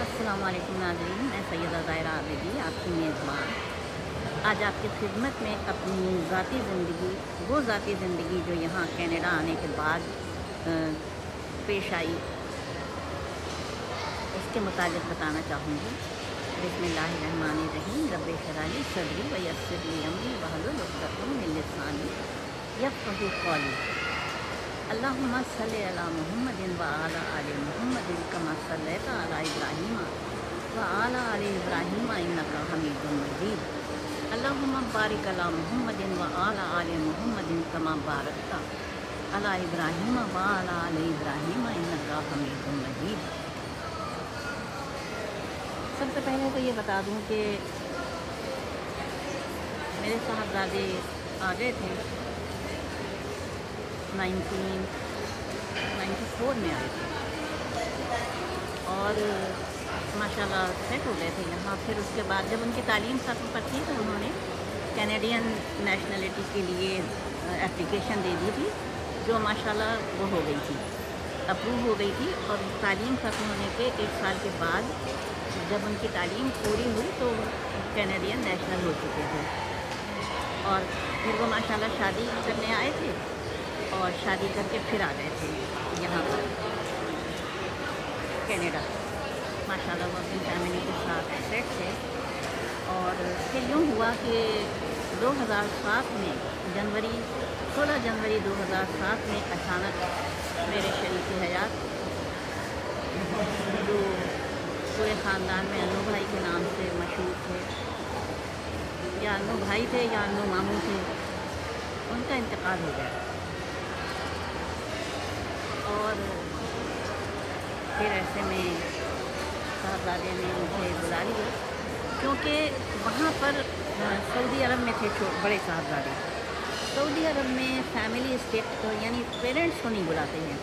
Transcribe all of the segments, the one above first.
अस्सलाम वालेकुम नाज़रीन, मैं सैयदा ज़ाहिरा आबिदी आपकी मेज़बान आज आपकी खिदमत में अपनी ज़ाती ज़िंदगी वो ज़ाती ज़िंदगी जो यहाँ कनाडा आने के बाद पेश आई उसके मुताबिक बताना चाहूँगी। बिस्मिल्लाहिर्रहमानिर्रहीम। रब्बि इश्रह ली सदरी व यस्सिर ली अमरी वहलुल उक़दतम मिन लिसानी यफ़क़हू क़ौली। अल्लाहुम्मा सल्लि अला मुहम्मदिन व अला आलि मुहम्मदिन कमा सल्लैता अला इब्राहीम व अला आलि इब्राहीम इन्नका हमीदुम मजीद। अल्लाहुम्मा बारिक अला मुहम्मदिन व अला आलि मुहम्मदिन कमा बारकता अला इब्राहीम व अला आलि इब्राहीम इन्नका हमीदुम मजीद। सबसे पहले तो ये बता दूं कि मेरे साहबजादे आ गए थे 1994 में आए थे और माशाल्लाह सेट हो गए थे यहाँ। फिर उसके बाद जब उनकी तालीम ख़त्म पर थी तो उन्होंने कैनेडियन नेशनलिटी के लिए एप्लीकेशन दे दी थी, जो माशाल्लाह वो हो गई थी, अप्रूव हो गई थी। और तालीम ख़त्म होने के 1 साल के बाद जब उनकी तालीम पूरी हुई तो कैनेडियन नेशनल हो चुके थे। और फिर वो माशाल्लाह शादी करने आए थे और शादी करके फिर आ गए थे यहाँ पर कनाडा। माशाल्लाह वो अपनी फैमिली के साथ सेट थे। और फिर यूँ हुआ कि 2007 में 16 जनवरी 2007 में अचानक मेरे शरीक हयात जो पूरे ख़ानदान में अनु भाई के नाम से मशहूर थे, या अनु भाई थे या अनु मामू थे, उनका इंतकाल हो गया। और फिर ऐसे में साहबजादे ने मुझे बुला लिया, क्योंकि वहाँ पर सऊदी अरब में थे बड़े साहबजादे। सऊदी अरब में फैमिली स्टेट को यानी पेरेंट्स को नहीं बुलाते हैं,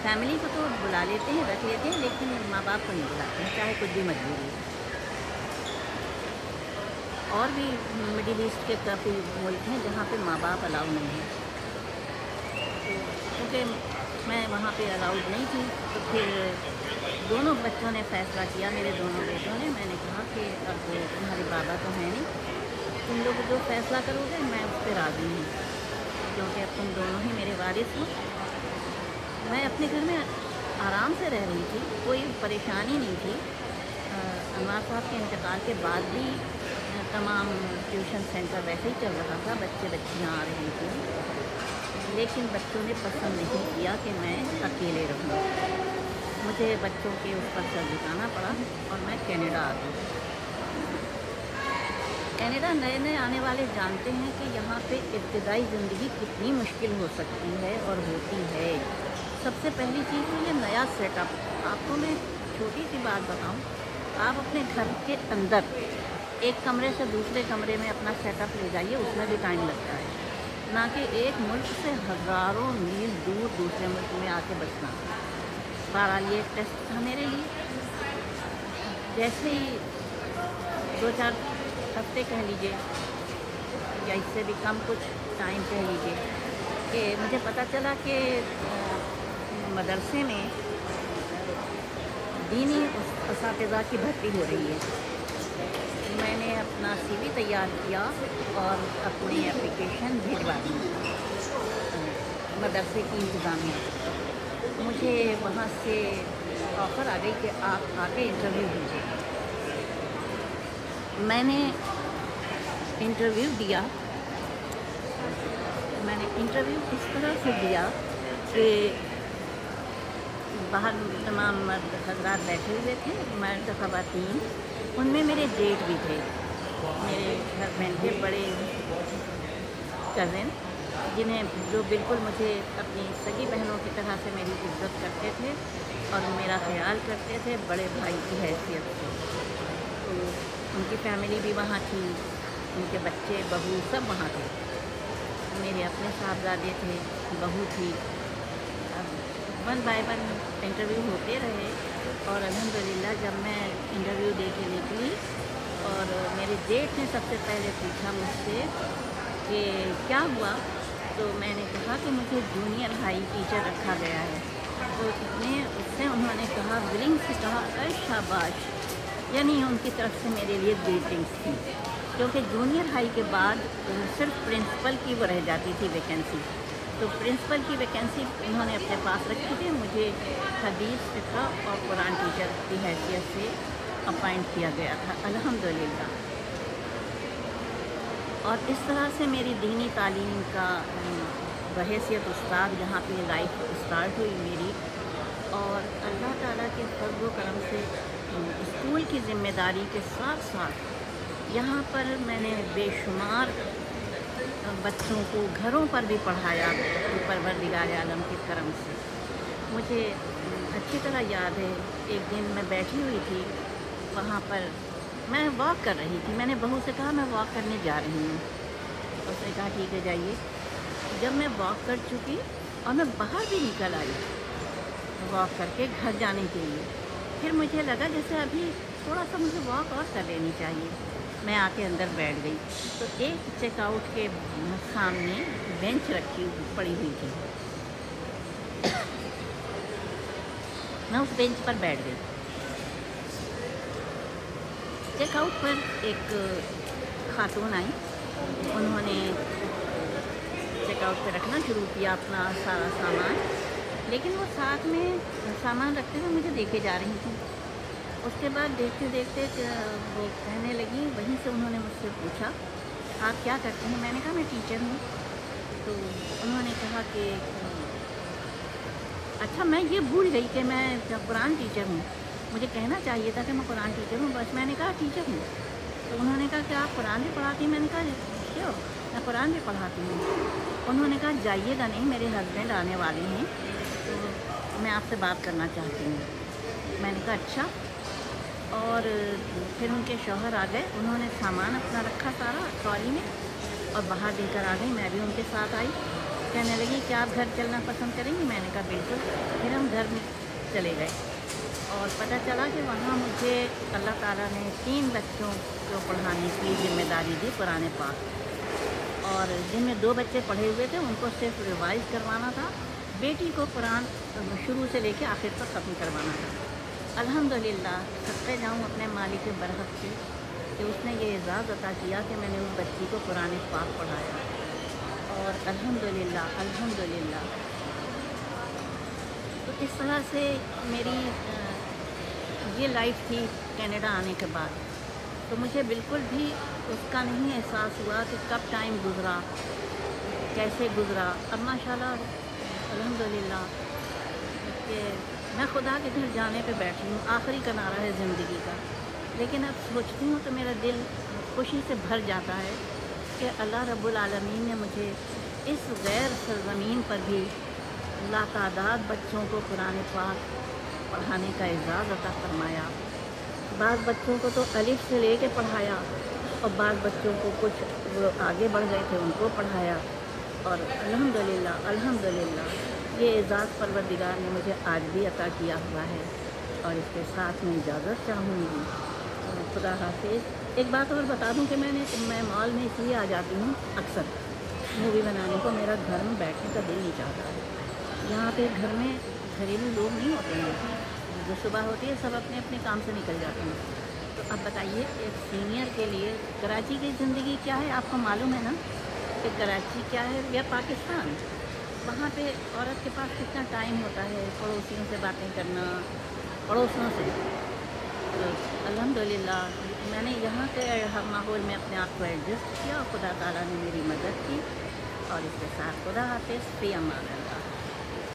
फैमिली को तो बुला लेते हैं, रख लेते हैं, लेकिन माँ बाप को नहीं बुलाते हैं, चाहे कुछ भी मजबूरी हो। और भी मिडिल ईस्ट के काफ़ी मुल्क हैं जहाँ पे माँ बाप अलाउ नहीं है, क्योंकि मैं वहाँ पे अलाउड नहीं थी। तो फिर दोनों बच्चों ने फ़ैसला किया, मेरे दोनों बेटों ने। मैंने कहा कि अब तुम्हारे बाबा तो हैं नहीं, तुम लोग जो फ़ैसला करोगे मैं उस पर राज़ी हूँ, क्योंकि अब तुम दोनों ही मेरे वारिस हो। मैं अपने घर में आराम से रह रही थी, कोई परेशानी नहीं थी। अनवर साहब के इंतकाल के बाद भी तमाम ट्यूशन सेंटर वैसे ही चल रहा था, बच्चे बच्चियाँ आ रही थी, लेकिन बच्चों ने पसंद नहीं किया कि मैं अकेले रहूँ। मुझे बच्चों के उस पर सर झुकाना पड़ा और मैं कनाडा आ गई। कनाडा नए नए आने वाले जानते हैं कि यहाँ पे इब्तिदाई ज़िंदगी कितनी मुश्किल हो सकती है और होती है। सबसे पहली चीज़ तो ये नया सेटअप। आपको मैं छोटी सी बात बताऊँ, आप अपने घर के अंदर एक कमरे से दूसरे कमरे में अपना सेटअप ले जाइए, उसमें भी टाइम लगता है, ना कि एक मुल्क से हज़ारों मील दूर दूसरे मुल्क में आके बसना। बहरहाल ये टेस्ट था मेरे लिए। जैसे ही 2-4 हफ्ते कह लीजिए या इससे भी कम कुछ टाइम कह लीजिए कि मुझे पता चला कि मदरसे में दीनी असातिज़ा की भर्ती हो रही है। मैंने अपना CV तैयार किया और अपनी एप्लीकेशन भिजवा दी मदरसे की इंतज़ामिया। मुझे वहाँ से ऑफ़र आ गई कि आप आके इंटरव्यू दीजिए। मैंने इंटरव्यू दिया। मैंने इंटरव्यू इस तरह से दिया कि बाहर तमाम मर्द हज़रात बैठे हुए थे, मर्द ख़वातीन, उनमें मेरे जेठ भी थे, मेरे हस्बैंड के बड़े कज़न, जो बिल्कुल मुझे अपनी सगी बहनों की तरह से मेरी इज़्ज़त करते थे और मेरा ख्याल करते थे बड़े भाई की हैसियत से। तो उनकी फैमिली भी वहाँ थी, उनके बच्चे बहू सब वहाँ थे, मेरे अपने साहबजादे थे, बहू थी। अब 1 बाय 1 इंटरव्यू होते रहे और अल्हम्दुलिल्लाह जब मैं इंटरव्यू दे के निकली और मेरे जेठ ने सबसे पहले पूछा मुझसे कि क्या हुआ, तो मैंने कहा कि मुझे जूनियर हाई टीचर रखा गया है। तो उसने उन्होंने कहा, विलिंग से कहा, अरे शाबाश, यानी उनकी तरफ से मेरे लिए ग्रीटिंग्स थी, क्योंकि जूनियर हाई के बाद सिर्फ प्रिंसिपल की वो रह जाती थी वैकेंसी। तो प्रिंसिपल की वैकेंसी उन्होंने अपने पास रखी थी, मुझे हदीस, फ़िक़्ह और कुरान टीचर की हैसियत से अपॉइंट किया गया था, अल्हम्दुलिल्लाह। और इस तरह से मेरी दीनी तालीम का बहैसियत उस्ताद यहाँ पे लाइफ स्टार्ट हुई मेरी। और अल्लाह ताला के फज़्ल व करम से स्कूल की ज़िम्मेदारी के साथ साथ यहाँ पर मैंने बेशुमार बच्चों को घरों पर भी पढ़ाया, परवरदिगार आलम के करम से। मुझे अच्छी तरह याद है, एक दिन मैं बैठी हुई थी वहाँ पर, मैं वॉक कर रही थी। मैंने बहू से कहा मैं वॉक करने जा रही हूँ। उसने कहा ठीक है जाइए। जब मैं वॉक कर चुकी और मैं बाहर भी निकल आई वॉक करके घर जाने के लिए, फिर मुझे लगा जैसे अभी थोड़ा सा मुझे वॉक और कर लेनी चाहिए। मैं आके अंदर बैठ गई तो एक चेकआउट के सामने बेंच रखी पड़ी हुई थी। मैं उस बेंच पर बैठ गई। चेकआउट पर एक खातून आई, उन्होंने चेकआउट पर रखना शुरू किया अपना सारा सामान, लेकिन वो साथ में सामान रखते हुए मुझे देखे जा रही थी। उसके बाद देखते देखते वो कहने लगी, वहीं से उन्होंने मुझसे पूछा आप क्या करती हैं? मैंने कहा मैं टीचर हूँ। तो उन्होंने कहा कि अच्छा, मैं ये भूल गई कि मैं कुरान टीचर हूँ, मुझे कहना चाहिए था कि मैं कुरान टीचर हूँ, बस मैंने कहा टीचर हूँ। तो उन्होंने कहा कि आप कुरान भी पढ़ाती हैं? मैंने कहा क्यों, मैं कुरान भी पढ़ाती हूँ। उन्होंने कहा जाइएगा नहीं, मेरे हस्बैंड आने वाले हैं तो मैं आपसे बात करना चाहती हूँ। मैंने कहा अच्छा। और फिर उनके शौहर आ गए, उन्होंने सामान अपना रखा सारा ट्रॉली में और बाहर देकर आ गई। मैं भी उनके साथ आई। कहने लगी कि आप घर चलना पसंद करेंगी? मैंने कहा बिल्कुल। फिर हम घर में चले गए और पता चला कि वहाँ मुझे अल्लाह ताला ने 3 बच्चों को पढ़ाने की ज़िम्मेदारी दी कुरान पाक, और जिनमें 2 बच्चे पढ़े हुए थे उनको सिर्फ रिवाइज़ करवाना था, बेटी को कुरान शुरू से लेकर आखिर तक ख़त्म करवाना था। अल्हम्दुलिल्लाह, सदक़े जाऊँ अपने मालिक के बरकत से कि उसने ये एज़ाज़ अता किया कि मैंने उस बच्ची को कुरान पाक पढ़ाया। और अल्हम्दुलिल्लाह अल्हम्दुलिल्लाह। तो इस तरह से मेरी ये लाइफ थी कनाडा आने के बाद। तो मुझे बिल्कुल भी उसका नहीं एहसास हुआ कि कब टाइम गुज़रा, कैसे गुज़रा। अब माशाल्लाह अल्हम्दुलिल्लाह कि मैं खुदा के घर जाने पे बैठी हूँ, आखिरी किनारा है ज़िंदगी का। लेकिन अब सोचती हूँ तो मेरा दिल खुशी से भर जाता है कि अल्लाह रब्बुल आलमीन ने मुझे इस गैर सरज़मीन पर भी लातादाद बच्चों को कुरान पाक पढ़ाने का एज़ाज़ अता फरमाया। बाज़ बच्चों को तो अलिफ से लेके पढ़ाया और बाज़ बच्चों को कुछ वो आगे बढ़ गए थे उनको पढ़ाया। और अल्हम्दुलिल्लाह अल्हम्दुलिल्लाह ये एज़ाज़ परवरदिगार ने मुझे आज भी अता किया हुआ है। और इसके साथ में इजाज़त चाहूँगी। खुदा हाफिज़। एक बात और बता दूँ कि मैं मॉल में इसलिए आ जाती हूँ अक्सर मूवी बनाने को, मेरा घर में बैठने का दिल नहीं चाहता है। यहाँ पे घर में घरेलू लोग नहीं होते हैं, जो सुबह होती है सब अपने अपने काम से निकल जाते हैं। तो अब बताइए एक सीनियर के लिए कराची की ज़िंदगी क्या है? आपको मालूम है ना कि कराची क्या है या पाकिस्तान। वहाँ पे औरत के पास कितना टाइम होता है पड़ोसियों से बातें करना, पड़ोसियों से। तो अल्हम्दुलिल्लाह मैंने यहाँ के माहौल में अपने आप को एडजस्ट किया और खुदा ताला ने मेरी मदद की। और इसके साथ खुदा हाफिज़, फ़ी अमान अल्लाह।